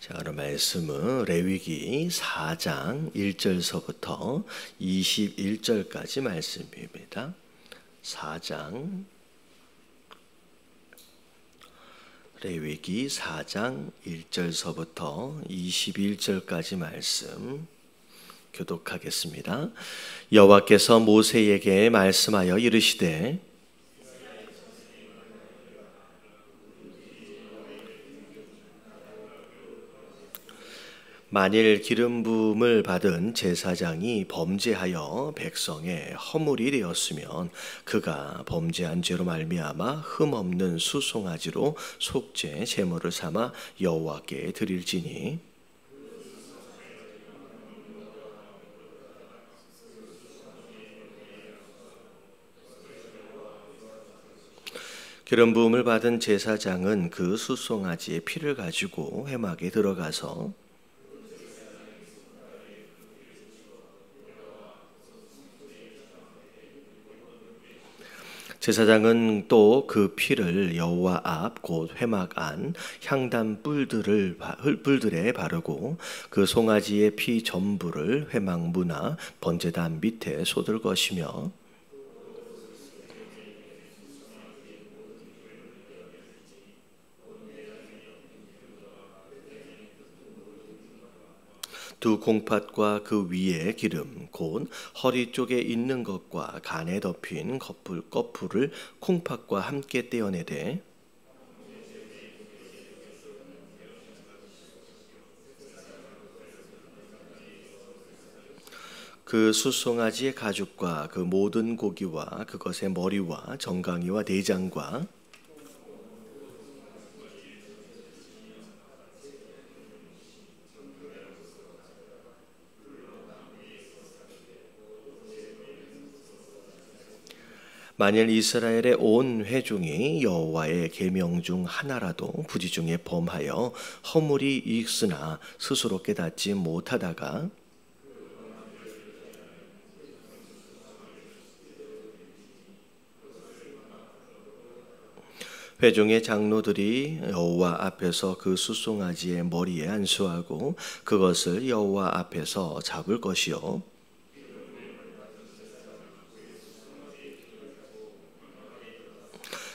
자, 오늘 말씀은 레위기 4장 1절서부터 21절까지 말씀입니다. 4장 레위기 4장 1절서부터 21절까지 말씀 교독하겠습니다. 여호와께서 모세에게 말씀하여 이르시되 만일 기름 부음을 받은 제사장이 범죄하여 백성의 허물이 되었으면 그가 범죄한 죄로 말미암아 흠없는 수송아지로 속죄 제물을 삼아 여호와께 드릴지니 기름 부음을 받은 제사장은 그 수송아지의 피를 가지고 회막에 들어가서 제사장은 또 그 피를 여호와 앞 곧 회막 안 향단 뿔들에 바르고 그 송아지의 피 전부를 회막 문화 번제단 밑에 쏟을 것이며 두 콩팥과 그 위에 기름 곧 허리 쪽에 있는 것과 간에 덮인 거풀을 콩팥과 함께 떼어내되 그 숫송아지의 가죽과 그 모든 고기와 그것의 머리와 정강이와 내장과 만일 이스라엘의 온 회중이 여호와의 계명 중 하나라도 부지 중에 범하여 허물이 있으나 스스로 깨닫지 못하다가 회중의 장로들이 여호와 앞에서 그 숫송아지의 머리에 안수하고 그것을 여호와 앞에서 잡을 것이요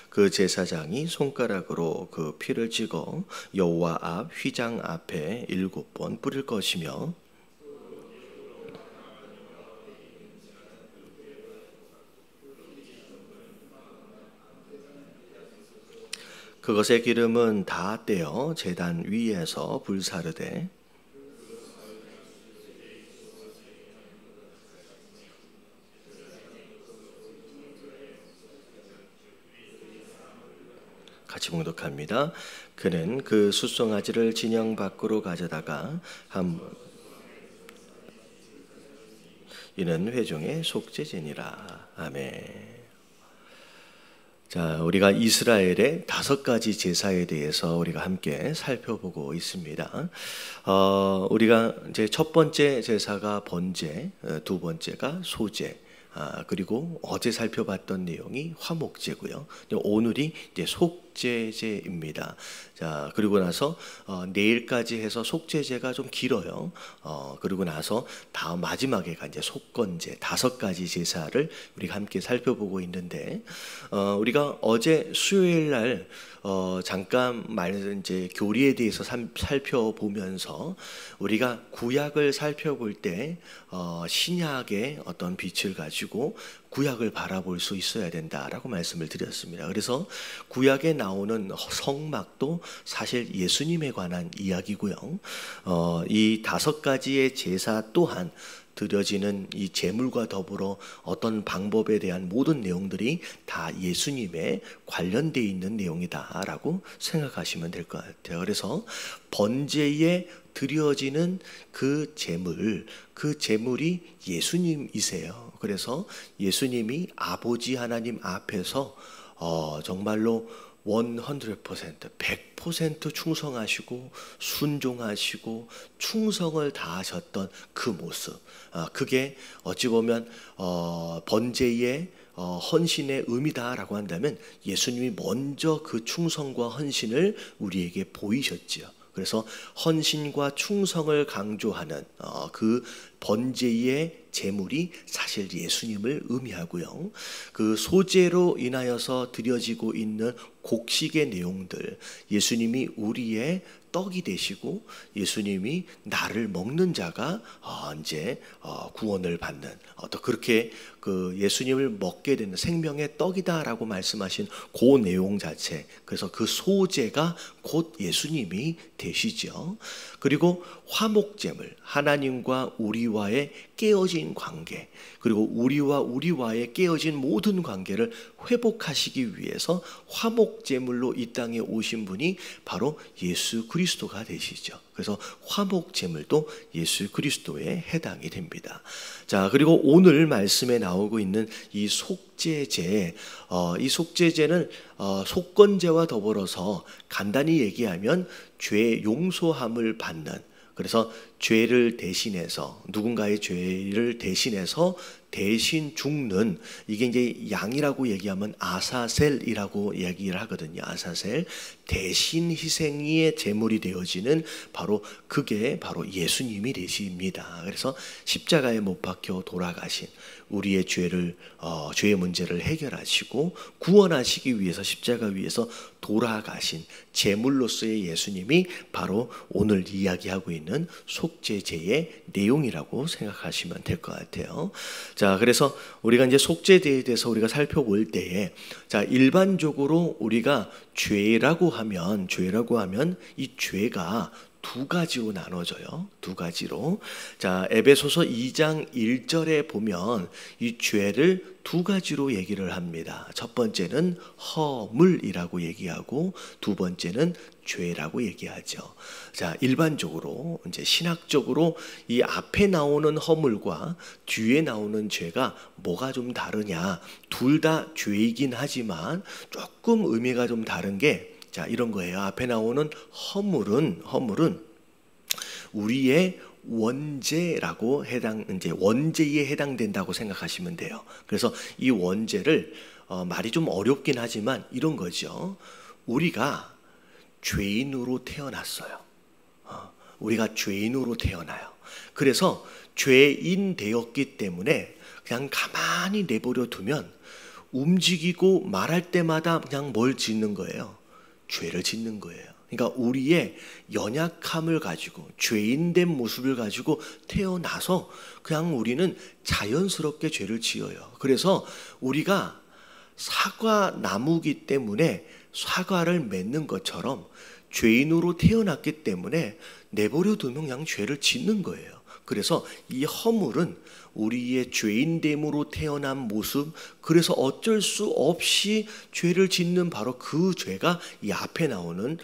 그 제사장이 손가락으로 그 피를 찍어 여호와 앞 휘장 앞에 7번 뿌릴 것이며 그것의 기름은 다 떼어 제단 위에서 불사르되 같이 봉독합니다. 그는 그 숫송아지를 진영 밖으로 가져다가 이는 회중의 속죄제니라. 아멘. 자, 우리가 이스라엘의 5가지 제사에 대해서 우리가 함께 살펴보고 있습니다. 우리가 이제 첫 번째 제사가 번제, 두 번째가 소제, 그리고 어제 살펴봤던 내용이 화목제고요. 오늘이 이제 속죄제입니다. 자, 그리고 나서 내일까지 해서 속죄제가 좀 길어요. 그리고 나서 다음 마지막에가 이제 속건제 5가지 제사를 우리가 함께 살펴보고 있는데 우리가 어제 수요일 날 잠깐 이제 교리에 대해서 살펴보면서 우리가 구약을 살펴볼 때 신약의 어떤 빛을 가지고 구약을 바라볼 수 있어야 된다라고 말씀을 드렸습니다. 그래서 구약에 나오는 성막도 사실 예수님에 관한 이야기고요. 이 5가지의 제사 또한 드려지는 이 제물과 더불어 어떤 방법에 대한 모든 내용들이 다 예수님에 관련되어 있는 내용이다라고 생각하시면 될 것 같아요. 그래서 번제에 드려지는 그 제물이 예수님이세요. 그래서 예수님이 아버지 하나님 앞에서 정말로 100% 충성하시고 순종하시고 충성을 다하셨던 그 모습, 그게 어찌 보면 번제의 헌신의 의미다라고 한다면 예수님이 먼저 그 충성과 헌신을 우리에게 보이셨지요. 그래서 헌신과 충성을 강조하는 그 번제의 제물이 사실 예수님을 의미하고요. 그 소제로 인하여서 드려지고 있는 곡식의 내용들, 예수님이 우리의 떡이 되시고 예수님이 나를 먹는 자가 이제 구원을 받는 또 그렇게 그 예수님을 먹게 되는 생명의 떡이다라고 말씀하신 그 내용 자체, 그래서 그 소제가 곧 예수님이 되시죠. 그리고 화목제물, 하나님과 우리와의 깨어진 관계, 그리고 우리와의 깨어진 모든 관계를 회복하시기 위해서 화목제물로 이 땅에 오신 분이 바로 예수 그리스도가 되시죠. 그래서 화목제물도 예수 그리스도에 해당이 됩니다. 자, 그리고 오늘 말씀에 나오고 있는 이 속죄제, 이 속죄제는 속건제와 더불어서 간단히 얘기하면 죄 용서함을 받는, 그래서 죄를 대신해서, 누군가의 죄를 대신해서 대신 죽는, 이게 이제 양이라고 얘기하면 아사셀이라고 얘기를 하거든요. 아사셀, 대신 희생의 제물이 되어지는 그게 바로 예수님이 되십니다. 그래서 십자가에 못 박혀 돌아가신, 우리의 죄의 문제를 해결하시고 구원하시기 위해서 십자가 위에서 돌아가신 제물로서의 예수님이 바로 오늘 이야기하고 있는 속죄제의 내용이라고 생각하시면 될 것 같아요. 자, 그래서 우리가 이제 속죄제에 대해서 우리가 살펴볼 때에, 자, 일반적으로 우리가 죄라고 하면 이 죄가 두 가지로 나눠져요. 두 가지로. 자, 에베소서 2장 1절에 보면 이 죄를 두 가지로 얘기를 합니다. 첫 번째는 허물이라고 얘기하고 두 번째는 죄라고 얘기하죠. 자, 일반적으로 이제 신학적으로 이 앞에 나오는 허물과 뒤에 나오는 죄가 뭐가 좀 다르냐? 둘 다 죄이긴 하지만 조금 의미가 좀 다른 게, 자, 이런 거예요. 앞에 나오는 허물은 우리의 원죄라고 이제 원죄에 해당된다고 생각하시면 돼요. 그래서 이 원죄를 말이 좀 어렵긴 하지만 이런 거죠. 우리가 죄인으로 태어났어요. 우리가 죄인으로 태어나요. 그래서 죄인 되었기 때문에 그냥 가만히 내버려 두면 움직이고 말할 때마다 그냥 뭘 짓는 거예요? 죄를 짓는 거예요. 그러니까 우리의 연약함을 가지고 죄인된 모습을 가지고 태어나서 그냥 우리는 자연스럽게 죄를 지어요. 그래서 우리가 사과나무기 때문에 사과를 맺는 것처럼 죄인으로 태어났기 때문에 내버려 두면 그냥 죄를 짓는 거예요. 그래서 이 허물은 우리의 죄인됨으로 태어난 모습, 그래서 어쩔 수 없이 죄를 짓는 바로 그 죄가 이 앞에 나오는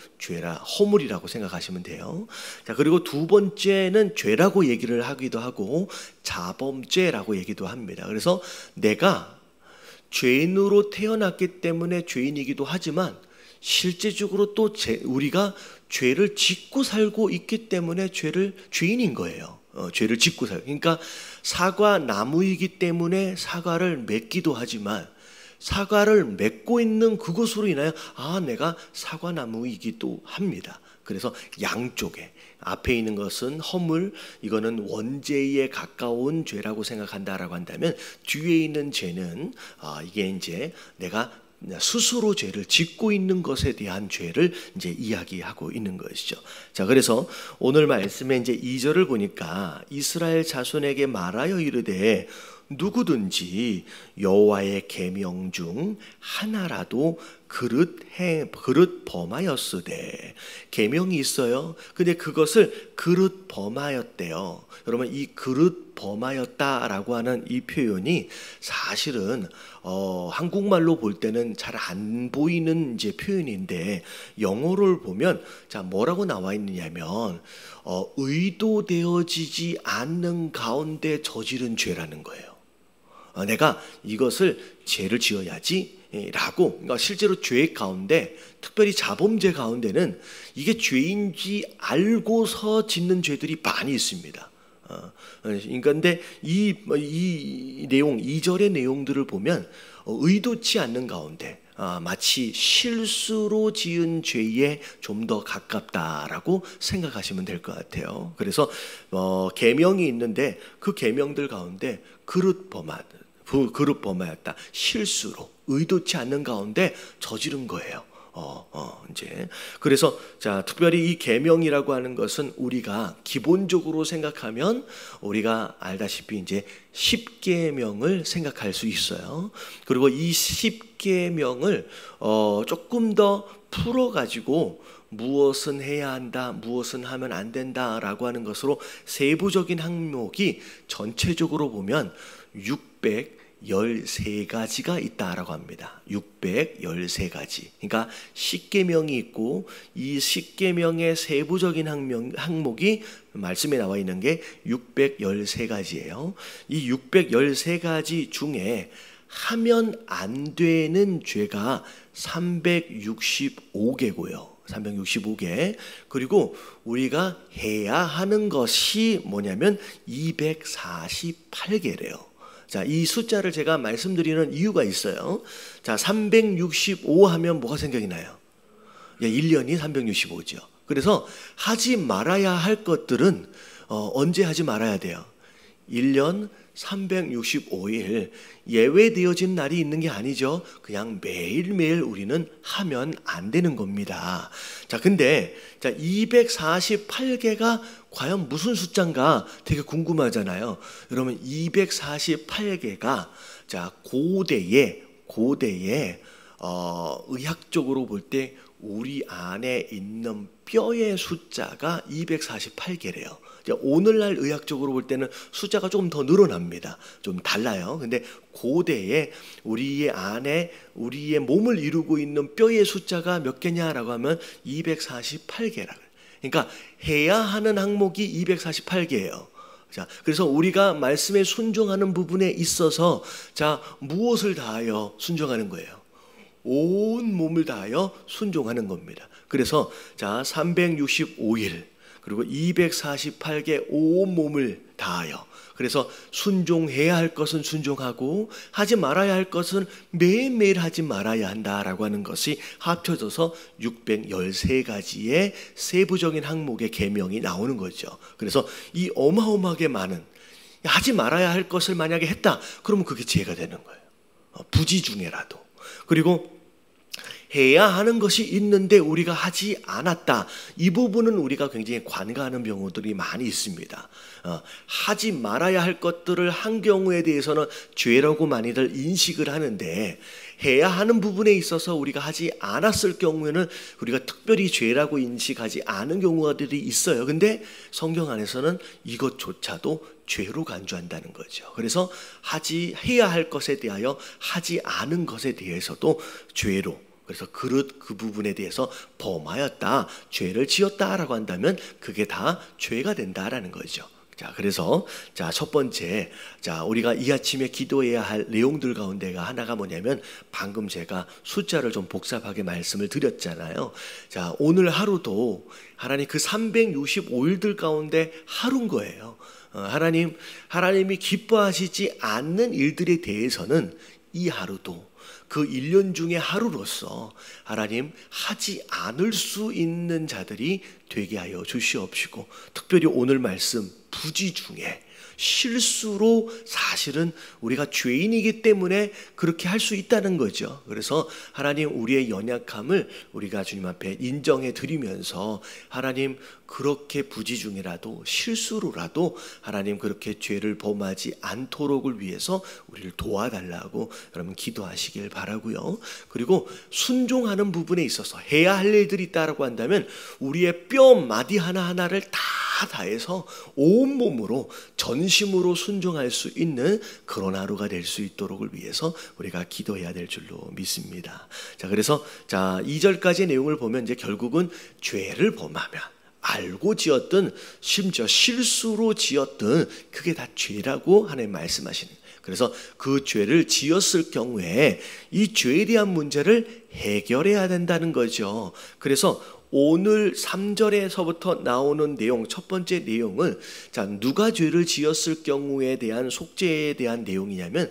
허물이라고 생각하시면 돼요. 자, 그리고 두 번째는 죄라고 얘기를 하기도 하고 자범죄라고 얘기도 합니다. 그래서 내가 죄인으로 태어났기 때문에 죄인이기도 하지만 실제적으로 또 우리가 죄를 짓고 살고 있기 때문에 죄인인 거예요. 죄를 짓고 살고. 그러니까 사과 나무이기 때문에 사과를 맺기도 하지만 사과를 맺고 있는 그것으로 인하여 내가 사과나무이기도 합니다. 그래서 양쪽에 앞에 있는 것은 허물, 이거는 원죄에 가까운 죄라고 생각한다라고 한다면 뒤에 있는 죄는 이게 이제 내가 스스로 죄를 짓고 있는 것에 대한 죄를 이제 이야기하고 있는 것이죠. 자, 그래서 오늘 말씀에 이제 2절을 보니까 이스라엘 자손에게 말하여 이르되 누구든지 여호와의 계명 중 하나라도 그릇 범하였으되, 계명이 있어요. 근데 그것을 그릇 범하였대요. 여러분, 이 그릇 범하였다라고 하는 이 표현이 사실은 한국말로 볼 때는 잘 안 보이는 이제 표현인데, 영어를 보면 자, 뭐라고 나와 있느냐면 의도되어지지 않는 가운데 저지른 죄라는 거예요. 내가 이것을 죄를 지어야지 라고, 그러니까 실제로 죄 가운데, 특별히 자범죄 가운데는 이게 죄인지 알고서 짓는 죄들이 많이 있습니다. 그러니까 근데 이 내용, 2절의 내용들을 보면 의도치 않는 가운데 마치 실수로 지은 죄에 좀 더 가깝다라고 생각하시면 될 것 같아요. 그래서 계명이 있는데 그 계명들 가운데 그릇 범하였다. 실수로 의도치 않는 가운데 저지른 거예요. 이제 그래서 자, 특별히 이 계명이라고 하는 것은 우리가 기본적으로 생각하면 우리가 알다시피 이제 10계명을 생각할 수 있어요. 그리고 이 10계명을 조금 더 풀어 가지고 무엇은 해야 한다, 무엇은 하면 안 된다라고 하는 것으로 세부적인 항목이 전체적으로 보면 613가지가 있다라고 합니다. 613가지. 그러니까 10계명이 있고 이 10계명의 세부적인 항목이 말씀에 나와 있는 게 613가지예요. 이 613가지 중에 하면 안 되는 죄가 365개고요. 365개. 그리고 우리가 해야 하는 것이 뭐냐면 248개래요. 자, 이 숫자를 제가 말씀드리는 이유가 있어요. 자, 365 하면 뭐가 생각이 나요? 1년이 365죠. 그래서 하지 말아야 할 것들은 언제 하지 말아야 돼요? 1년 365일 예외되어진 날이 있는 게 아니죠. 그냥 매일매일 우리는 하면 안 되는 겁니다. 자, 근데 248개가 과연 무슨 숫자인가 되게 궁금하잖아요. 여러분 248개가 자, 고대에 의학적으로 볼 때 우리 안에 있는 뼈의 숫자가 248개래요. 오늘날 의학적으로 볼 때는 숫자가 조금 더 늘어납니다. 좀 달라요. 근데 고대에 우리의 안에 우리의 몸을 이루고 있는 뼈의 숫자가 몇 개냐라고 하면 248개라고. 그러니까 해야 하는 항목이 248개예요. 자, 그래서 우리가 말씀에 순종하는 부분에 있어서 자, 무엇을 다하여 순종하는 거예요? 온 몸을 다하여 순종하는 겁니다. 그래서 자, 365일 그리고 248개 온 몸을 다하여, 그래서 순종해야 할 것은 순종하고 하지 말아야 할 것은 매일매일 하지 말아야 한다라고 하는 것이 합쳐져서 613가지의 세부적인 항목의 계명이 나오는 거죠. 그래서 이 어마어마하게 많은 하지 말아야 할 것을 만약에 했다, 그러면 그게 죄가 되는 거예요. 부지 중에라도. 그리고 해야 하는 것이 있는데 우리가 하지 않았다. 이 부분은 우리가 굉장히 관가하는 경우들이 많이 있습니다. 하지 말아야 할 것들을 한 경우에 대해서는 죄라고 많이들 인식을 하는데, 해야 하는 부분에 있어서 우리가 하지 않았을 경우에는 우리가 특별히 죄라고 인식하지 않은 경우들이 있어요. 근데 성경 안에서는 이것조차도 죄로 간주한다는 거죠. 그래서 해야 할 것에 대하여 하지 않은 것에 대해서도 죄로, 그래서 그릇 그 부분에 대해서 범하였다, 죄를 지었다라고 한다면 그게 다 죄가 된다라는 거죠. 자, 그래서 자, 첫 번째, 자, 우리가 이 아침에 기도해야 할 내용들 가운데가 하나가 뭐냐면, 방금 제가 숫자를 좀 복잡하게 말씀을 드렸잖아요. 자, 오늘 하루도 하나님 그 365일들 가운데 하루인 거예요. 하나님이 기뻐하시지 않는 일들에 대해서는 이 하루도 그 1년 중에 하루로서 하나님 하지 않을 수 있는 자들이 되게 하여 주시옵시고, 특별히 오늘 말씀 부지 중에 실수로 사실은 우리가 죄인이기 때문에 그렇게 할 수 있다는 거죠. 그래서 하나님 우리의 연약함을 우리가 주님 앞에 인정해 드리면서, 하나님 그렇게 부지 중이라도 실수로라도 하나님 그렇게 죄를 범하지 않도록을 위해서 우리를 도와달라고 여러분 기도하시길 바라고요. 그리고 순종하는 부분에 있어서 해야 할 일들이 있다고 한다면 우리의 뼈 마디 하나하나를 다 다해서 온몸으로 전심으로 순종할 수 있는 그런 하루가 될 수 있도록을 위해서 우리가 기도해야 될 줄로 믿습니다. 자, 그래서 자, 2절까지의 내용을 보면 이제 결국은 죄를 범하면 알고 지었든 심지어 실수로 지었든 그게 다 죄라고 하나님 말씀하시는. 그래서 그 죄를 지었을 경우에 이 죄에 대한 문제를 해결해야 된다는 거죠. 그래서 오늘 3절에서부터 나오는 내용, 첫 번째 내용은 자, 누가 죄를 지었을 경우에 대한 속죄에 대한 내용이냐면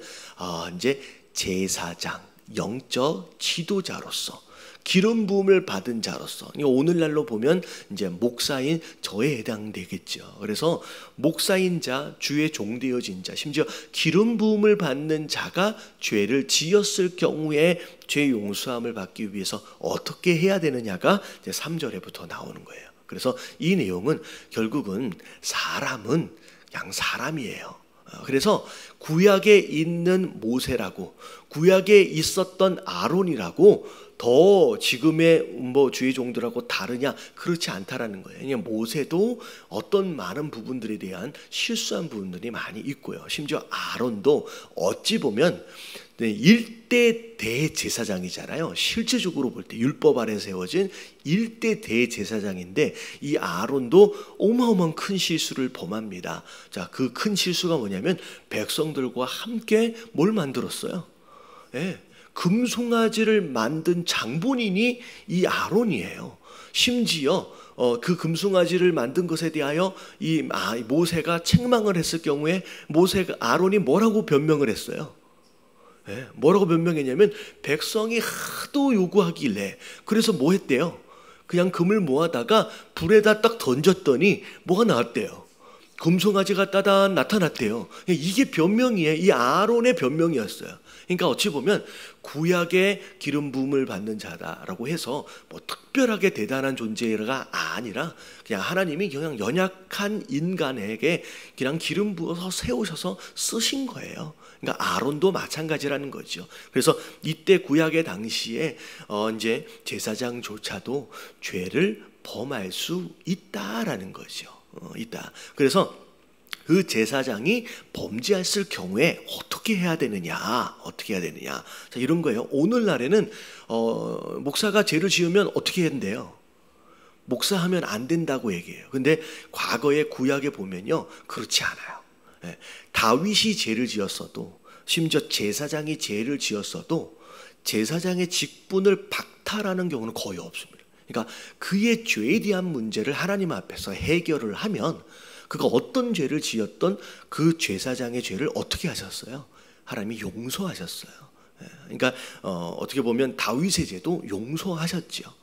이제 제사장, 영적 지도자로서 기름 부음을 받은 자로서 오늘날로 보면 이제 목사인 저에 해당되겠죠. 그래서 목사인 자, 주의 종되어진 자, 심지어 기름 부음을 받는 자가 죄를 지었을 경우에 죄 용서함을 받기 위해서 어떻게 해야 되느냐가 이제 3절에부터 나오는 거예요. 그래서 이 내용은 결국은 사람은 그냥 사람이에요. 그래서 구약에 있는 모세라고, 구약에 있었던 아론이라고 더 지금의 주의 종들하고 다르냐? 그렇지 않다라는 거예요. 그냥 모세도 어떤 많은 부분들에 대한 실수한 부분들이 많이 있고요. 심지어 아론도 어찌 보면 1대 대제사장이잖아요. 실제적으로 볼 때 율법 아래 세워진 1대 대제사장인데 이 아론도 어마어마한 큰 실수를 범합니다. 자, 그 큰 실수가 뭐냐면 백성들과 함께 뭘 만들었어요? 예. 금송아지를 만든 장본인이 이 아론이에요. 심지어 그 금송아지를 만든 것에 대하여 이 모세가 책망을 했을 경우에 아론이 뭐라고 변명을 했어요? 네, 뭐라고 변명했냐면 백성이 하도 요구하길래 그래서 뭐 했대요? 그냥 금을 모아다가 불에다 딱 던졌더니 뭐가 나왔대요? 금송아지가 따단 나타났대요. 이게 변명이에요. 이 아론의 변명이었어요. 그러니까 어찌 보면 구약의 기름 부음을 받는 자다라고 해서 특별하게 대단한 존재가 아니라 그냥 하나님이 그냥 연약한 인간에게 그냥 기름 부어서 세우셔서 쓰신 거예요. 그러니까 아론도 마찬가지라는 거죠. 그래서 이때 구약의 당시에 이제 제사장조차도 죄를 범할 수 있다라는 거죠. 있다. 그래서 그 제사장이 범죄했을 경우에 어떻게 해야 되느냐? 자, 이런 거예요. 오늘날에는 목사가 죄를 지으면 어떻게 한대요? 목사하면 안 된다고 얘기해요. 근데 과거의 구약에 보면요, 그렇지 않아요. 네. 다윗이 죄를 지었어도, 심지어 제사장이 죄를 지었어도 제사장의 직분을 박탈하는 경우는 거의 없습니다. 그러니까 그의 죄에 대한 문제를 하나님 앞에서 해결을 하면 그가 어떤 죄를 지었던 그 제사장의 죄를 어떻게 하셨어요? 하나님이 용서하셨어요. 그러니까 어떻게 보면 다윗의 죄도 용서하셨죠.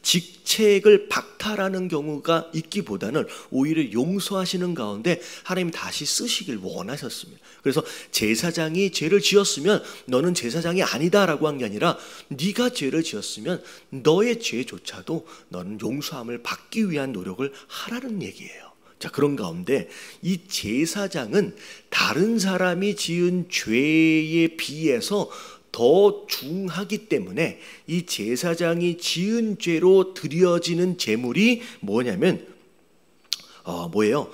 직책을 박탈하는 경우가 있기보다는 오히려 용서하시는 가운데 하나님 다시 쓰시길 원하셨습니다. 그래서 제사장이 죄를 지었으면 너는 제사장이 아니다라고 한 게 아니라 네가 죄를 지었으면 너의 죄조차도 너는 용서함을 받기 위한 노력을 하라는 얘기예요. 자, 그런 가운데 이 제사장은 다른 사람이 지은 죄에 비해서 더 중하기 때문에 이 제사장이 지은 죄로 드려지는 제물이 뭐냐면 뭐예요?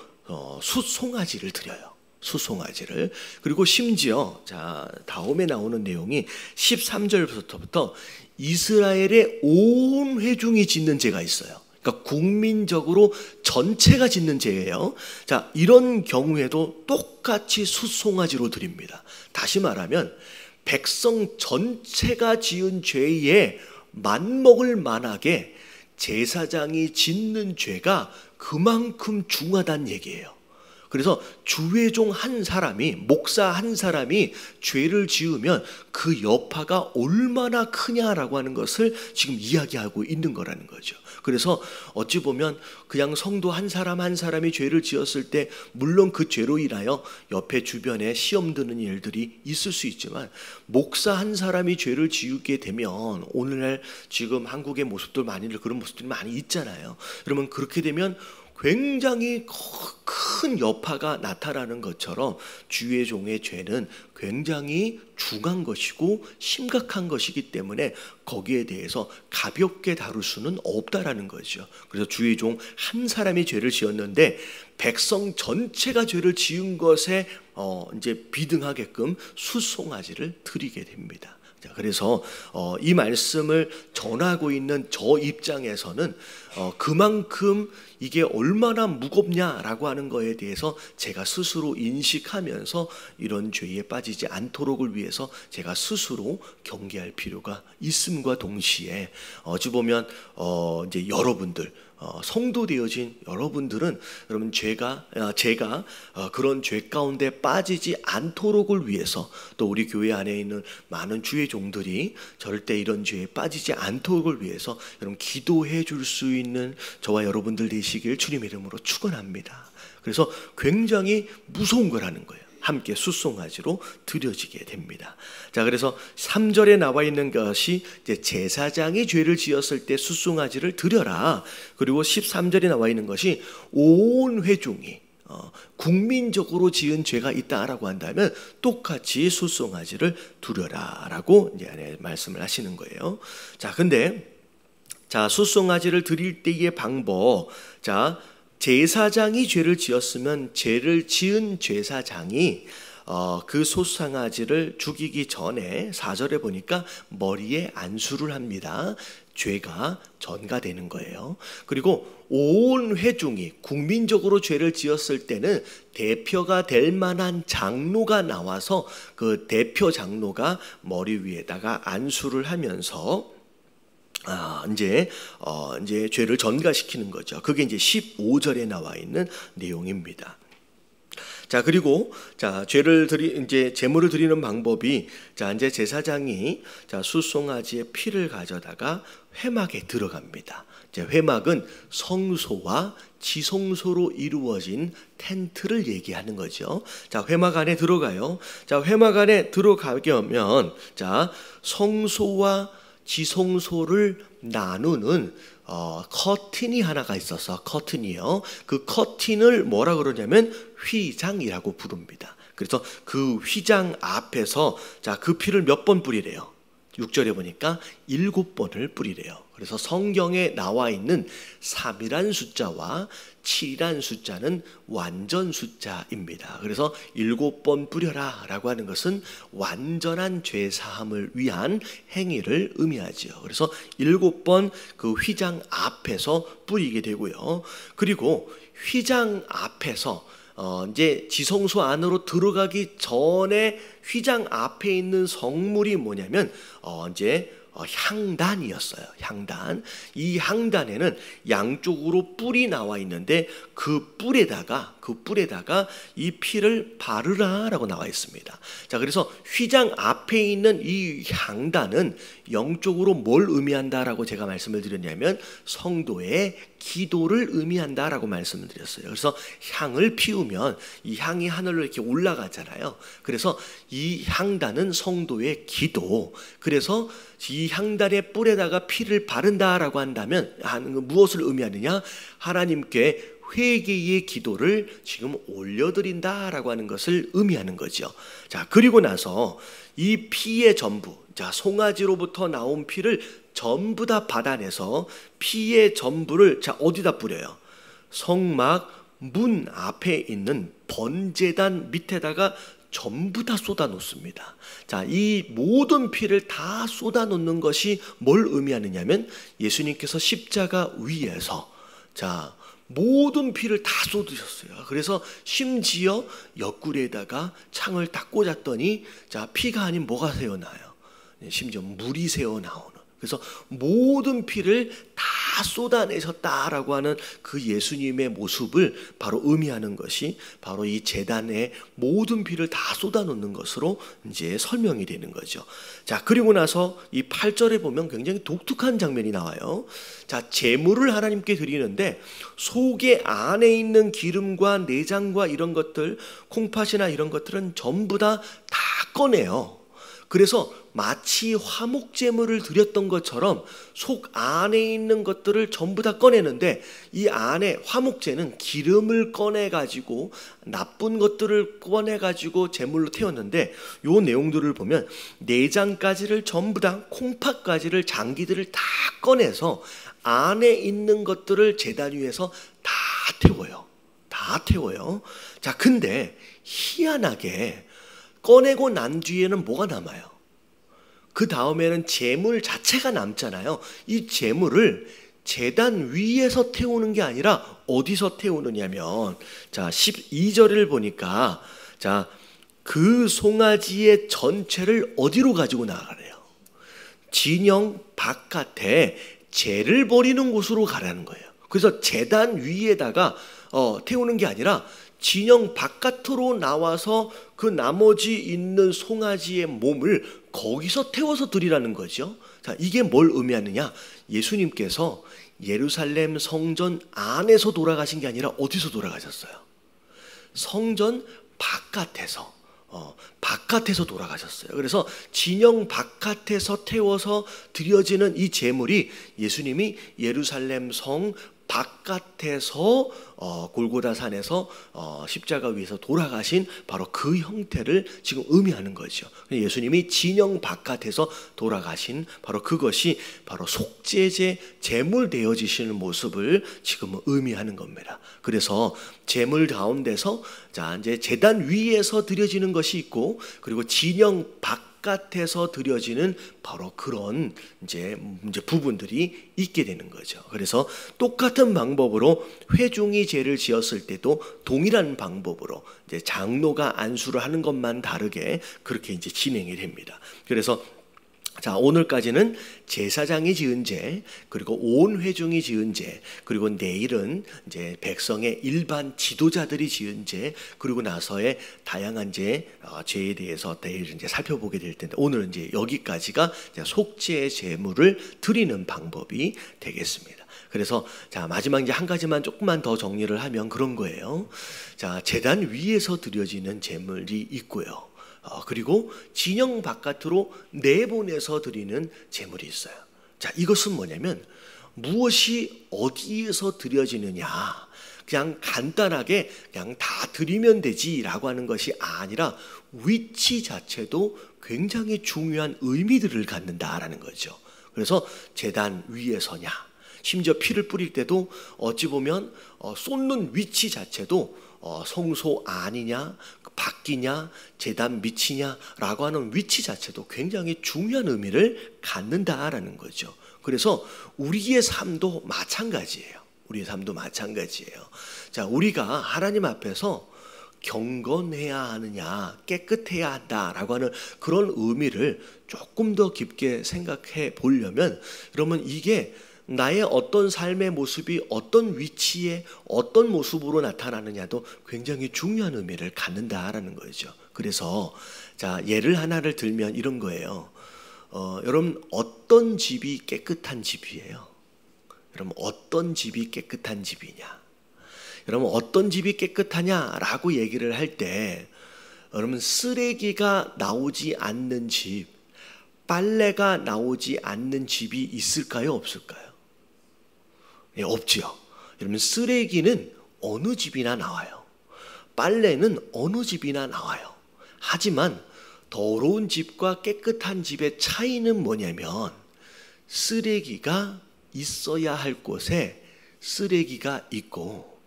숫송아지를 드려요. 숫송아지를. 그리고 심지어 자, 다음에 나오는 내용이 13절부터 이스라엘의 온 회중이 짓는 죄가 있어요. 그러니까 국민적으로 전체가 짓는 죄예요. 자, 이런 경우에도 똑같이 숫송아지로 드립니다. 다시 말하면 백성 전체가 지은 죄에 맞먹을 만하게 제사장이 짓는 죄가 그만큼 중하다는 얘기예요. 그래서 주회종 한 사람이, 목사 한 사람이 죄를 지으면 그 여파가 얼마나 크냐라고 하는 것을 지금 이야기하고 있는 거라는 거죠. 그래서 어찌 보면 그냥 성도 한 사람 한 사람이 죄를 지었을 때 물론 그 죄로 인하여 옆에 주변에 시험 드는 일들이 있을 수 있지만 목사 한 사람이 죄를 지우게 되면 오늘날 지금 한국의 모습들 그런 모습들이 많이 있잖아요. 그러면 그렇게 되면 굉장히 큰 여파가 나타나는 것처럼 주의 종의 죄는 굉장히 중한 것이고 심각한 것이기 때문에 거기에 대해서 가볍게 다룰 수는 없다라는 거죠. 그래서 주의 종 한 사람이 죄를 지었는데 백성 전체가 죄를 지은 것에 이제 비등하게끔 숫송아지를 드리게 됩니다. 그래서 이 말씀을 전하고 있는 저 입장에서는 그만큼 이게 얼마나 무겁냐라고 하는 거에 대해서 제가 스스로 인식하면서 이런 죄에 빠지지 않도록을 위해서 제가 스스로 경계할 필요가 있음과 동시에 어찌 보면 이제 여러분들 성도 되어진 여러분들은 여러분 제가 그런 죄 가운데 빠지지 않도록을 위해서 또 우리 교회 안에 있는 많은 주의 종들이 절대 이런 죄에 빠지지 않도록을 위해서 여러분 기도해 줄 수 있는 저와 여러분들 되시길 주님의 이름으로 축원합니다. 그래서 굉장히 무서운 거라는 거예요. 함께 숫송아지로 드려지게 됩니다. 자, 그래서 3절에 나와 있는 것이 이제 제사장이 죄를 지었을 때 숫송아지를 드려라. 그리고 13절에 나와 있는 것이 온 회중이 국민적으로 지은 죄가 있다라고 한다면 똑같이 숫송아지를 드려라라고 이제 말씀을 하시는 거예요. 자, 근데 숫송아지를 드릴 때의 방법. 자, 제사장이 죄를 지었으면 죄를 지은 제사장이 그 숫송아지를 죽이기 전에 4절에 보니까 머리에 안수를 합니다. 죄가 전가되는 거예요. 그리고 온 회중이 국민적으로 죄를 지었을 때는 대표가 될 만한 장로가 나와서 그 대표 장로가 머리 위에다가 안수를 하면서 이제 죄를 전가시키는 거죠. 그게 이제 15절에 나와 있는 내용입니다. 자, 그리고 이제 제물을 드리는 방법이 이제 제사장이 숫송아지의 피를 가져다가 회막에 들어갑니다. 회막은 성소와 지성소로 이루어진 텐트를 얘기하는 거죠. 회막 안에 들어가요. 회막 안에 들어가면 성소와 지성소를 나누는 커튼이 하나가 있어서 커튼이요. 그 커튼을 뭐라 그러냐면 휘장이라고 부릅니다. 그래서 그 휘장 앞에서 그 피를 몇 번 뿌리래요? 6절에 보니까 7번을 뿌리래요. 그래서 성경에 나와 있는 3이란 숫자와 7이란 숫자는 완전 숫자입니다. 그래서 7번 뿌려라 라고 하는 것은 완전한 죄사함을 위한 행위를 의미하죠. 그래서 7번 그 휘장 앞에서 뿌리게 되고요. 그리고 휘장 앞에서 이제 지성소 안으로 들어가기 전에 휘장 앞에 있는 성물이 뭐냐면 이제 향단이었어요. 향단. 이 향단에는 양쪽으로 뿔이 나와 있는데 그 뿔에다가 이 피를 바르라라고 나와 있습니다. 자, 그래서 휘장 앞에 있는 이 향단은 영적으로 뭘 의미한다라고 제가 말씀을 드렸냐면 성도의 기도를 의미한다라고 말씀을 드렸어요. 그래서 향을 피우면 이 향이 하늘로 이렇게 올라가잖아요. 그래서 이 향단은 성도의 기도. 그래서 이 향단의 뿔에다가 피를 바른다라고 한다면 무엇을 의미하느냐? 하나님께 회개의 기도를 지금 올려드린다라고 하는 것을 의미하는 거죠. 자, 그리고 나서 이 피의 전부, 송아지로부터 나온 피를 전부 다 받아내서 피의 전부를 어디다 뿌려요? 성막 문 앞에 있는 번제단 밑에다가 전부 다 쏟아 놓습니다. 자, 이 모든 피를 다 쏟아 놓는 것이 뭘 의미하느냐면 예수님께서 십자가 위에서 모든 피를 다 쏟으셨어요. 그래서 심지어 옆구리에다가 창을 딱 꽂았더니 피가 아닌 뭐가 새어나요? 심지어 물이 새어나오는. 그래서 모든 피를 다 쏟아내셨다라고 하는 그 예수님의 모습을 바로 의미하는 것이 바로 이 제단에 모든 피를 다 쏟아놓는 것으로 이제 설명이 되는 거죠. 자, 그리고 나서 이 8절에 보면 굉장히 독특한 장면이 나와요. 자, 제물을 하나님께 드리는데 속에 안에 있는 기름과 내장과 이런 것들, 콩팥이나 이런 것들은 전부 다 꺼내요. 그래서 마치 화목제물을 드렸던 것처럼 속 안에 있는 것들을 전부 다 꺼내는데 이 안에 화목제는 기름을 꺼내가지고 나쁜 것들을 꺼내가지고 제물로 태웠는데 요 내용들을 보면 내장까지를 전부 다 콩팥까지를 장기들을 다 꺼내서 안에 있는 것들을 제단 위에서 다 태워요. 다 태워요. 자, 근데 희한하게 꺼내고 난 뒤에는 뭐가 남아요? 그 다음에는 제물 자체가 남잖아요. 이 제물을 제단 위에서 태우는 게 아니라 어디서 태우느냐면, 자 12절을 보니까 자 그 송아지의 전체를 어디로 가지고 나가래요? 진영 바깥에 재를 버리는 곳으로 가라는 거예요. 그래서 제단 위에다가 태우는 게 아니라 진영 바깥으로 나와서 그 나머지 있는 송아지의 몸을 거기서 태워서 드리라는 거죠. 자, 이게 뭘 의미하느냐? 예수님께서 예루살렘 성전 안에서 돌아가신 게 아니라 어디서 돌아가셨어요? 성전 바깥에서 돌아가셨어요. 그래서 진영 바깥에서 태워서 드려지는 이 제물이 예수님이 예루살렘 성 바깥에서 골고다 산에서 십자가 위에서 돌아가신 바로 그 형태를 지금 의미하는 거죠. 예수님이 진영 바깥에서 돌아가신 바로 그것이 바로 속죄제 제물 되어지시는 모습을 지금 의미하는 겁니다. 그래서 제물 가운데서 자 이제 제단 위에서 드려지는 것이 있고, 그리고 진영 바깥에서 드려지는 바로 그런 이제 부분들이 있게 되는 거죠. 그래서 똑같은 방법으로 회중이 제를 지었을 때도 동일한 방법으로 이제 장로가 안수를 하는 것만 다르게 그렇게 이제 진행이 됩니다. 그래서 자, 오늘까지는 제사장이 지은 죄, 그리고 온 회중이 지은 죄, 그리고 내일은 이제 백성의 일반 지도자들이 지은 죄, 그리고 나서의 다양한 죄에 대해서 내일 이제 살펴보게 될 텐데, 오늘은 이제 여기까지가 속죄 제물을 드리는 방법이 되겠습니다. 그래서 자, 마지막 이제 한 가지만 조금만 더 정리를 하면 그런 거예요. 자, 제단 위에서 드려지는 제물이 있고요. 그리고 진영 바깥으로 내보내서 드리는 제물이 있어요. 자, 이것은 뭐냐면 무엇이 어디에서 드려지느냐, 그냥 간단하게 그냥 다 드리면 되지라고 하는 것이 아니라 위치 자체도 굉장히 중요한 의미들을 갖는다라는 거죠. 그래서 제단 위에서냐, 심지어 피를 뿌릴 때도 어찌 보면 쏟는 위치 자체도 성소 아니냐, 밖이냐, 제단 밑이냐라고 하는 위치 자체도 굉장히 중요한 의미를 갖는다라는 거죠. 그래서 우리의 삶도 마찬가지예요. 자, 우리가 하나님 앞에서 경건해야 하느냐, 깨끗해야 한다라고 하는 그런 의미를 조금 더 깊게 생각해 보려면, 그러면 이게 나의 어떤 삶의 모습이 어떤 위치에 어떤 모습으로 나타나느냐도 굉장히 중요한 의미를 갖는다라는 거죠. 그래서 자, 예를 하나를 들면 이런 거예요. 여러분, 어떤 집이 깨끗한 집이에요? 여러분, 어떤 집이 깨끗한 집이냐? 여러분, 어떤 집이 깨끗하냐라고 얘기를 할 때, 여러분, 쓰레기가 나오지 않는 집, 빨래가 나오지 않는 집이 있을까요? 없을까요? 예, 없지요. 여러분, 쓰레기는 어느 집이나 나와요. 빨래는 어느 집이나 나와요. 하지만 더러운 집과 깨끗한 집의 차이는 뭐냐면, 쓰레기가 있어야 할 곳에 쓰레기가 있고,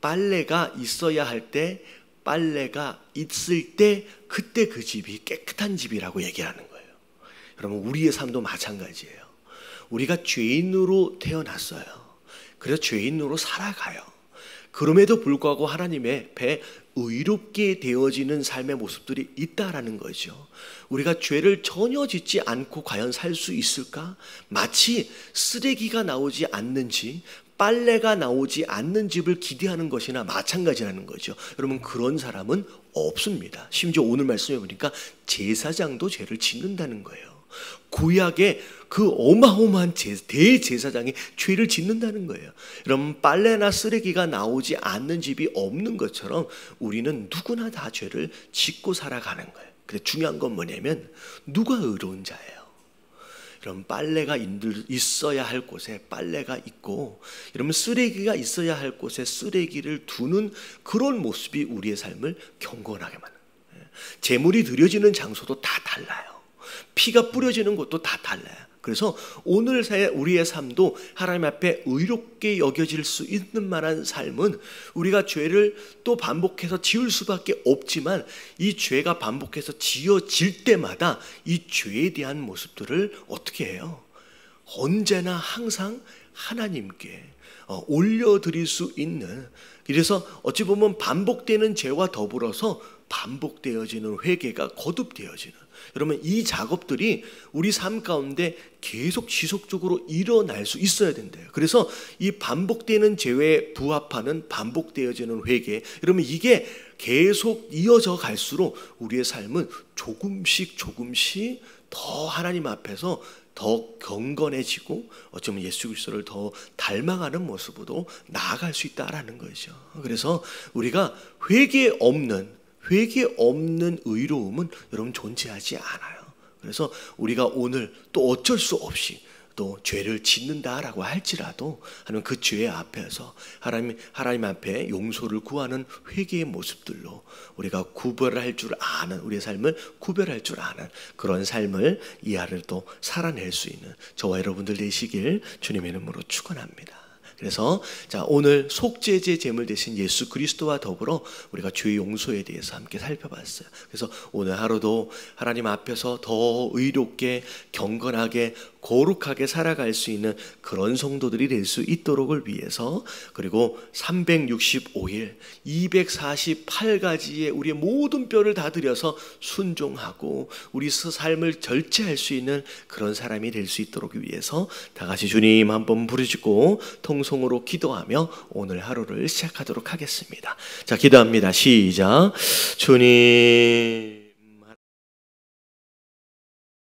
빨래가 있어야 할 때 빨래가 있을 때 그때 그 집이 깨끗한 집이라고 얘기하는 거예요. 여러분, 우리의 삶도 마찬가지예요. 우리가 죄인으로 태어났어요. 그래서 죄인으로 살아가요. 그럼에도 불구하고 하나님의 배 의롭게 되어지는 삶의 모습들이 있다라는 거죠. 우리가 죄를 전혀 짓지 않고 과연 살 수 있을까? 마치 쓰레기가 나오지 않는 집, 빨래가 나오지 않는 집을 기대하는 것이나 마찬가지라는 거죠. 여러분, 그런 사람은 없습니다. 심지어 오늘 말씀해 보니까 제사장도 죄를 짓는다는 거예요. 구약의 그 어마어마한 대제사장이 죄를 짓는다는 거예요. 여러분, 빨래나 쓰레기가 나오지 않는 집이 없는 것처럼 우리는 누구나 다 죄를 짓고 살아가는 거예요. 근데 중요한 건 뭐냐면, 누가 의로운 자예요? 여러분, 빨래가 있어야 할 곳에 빨래가 있고, 여러분, 쓰레기가 있어야 할 곳에 쓰레기를 두는 그런 모습이 우리의 삶을 경건하게 만듭니다. 제물이 드려지는 장소도 다 달라요. 피가 뿌려지는 것도 다 달라요. 그래서 오늘 우리의 삶도 하나님 앞에 의롭게 여겨질 수 있는 만한 삶은, 우리가 죄를 또 반복해서 지을 수밖에 없지만 이 죄가 반복해서 지어질 때마다 이 죄에 대한 모습들을 어떻게 해요? 언제나 항상 하나님께 올려드릴 수 있는, 그래서 어찌 보면 반복되는 죄와 더불어서 반복되어지는 회개가 거듭되어지는, 여러분 이 작업들이 우리 삶 가운데 계속 지속적으로 일어날 수 있어야 된대요. 그래서 이 반복되는 죄에 부합하는 반복되어지는 회개, 여러분 이게 계속 이어져 갈수록 우리의 삶은 조금씩 더 하나님 앞에서 더 경건해지고 어쩌면 예수 그리스도를 더 닮아가는 모습으로 나아갈 수 있다라는 거죠. 그래서 우리가 회개 없는 의로움은 여러분 존재하지 않아요. 그래서 우리가 오늘 또 어쩔 수 없이 또 죄를 짓는다라고 할지라도 하는 그 죄 앞에서 하나님 앞에 용서를 구하는 회개의 모습들로 우리가 구별할 줄 아는, 우리의 삶을 구별할 줄 아는 그런 삶을 이 하루를 또 살아낼 수 있는 저와 여러분들 되시길 주님의 이름으로 축원합니다. 그래서 자, 오늘 속죄제 제물 대신 예수 그리스도와 더불어 우리가 죄 용서에 대해서 함께 살펴봤어요. 그래서 오늘 하루도 하나님 앞에서 더 의롭게, 경건하게, 거룩하게 살아갈 수 있는 그런 성도들이 될 수 있도록을 위해서, 그리고 365일 248가지의 우리의 모든 뼈를 다 들여서 순종하고 우리 삶을 절제할 수 있는 그런 사람이 될 수 있도록 위해서 다 같이 주님 한번 부르짖고 통성으로 기도하며 오늘 하루를 시작하도록 하겠습니다. 자, 기도합니다. 시작. 주님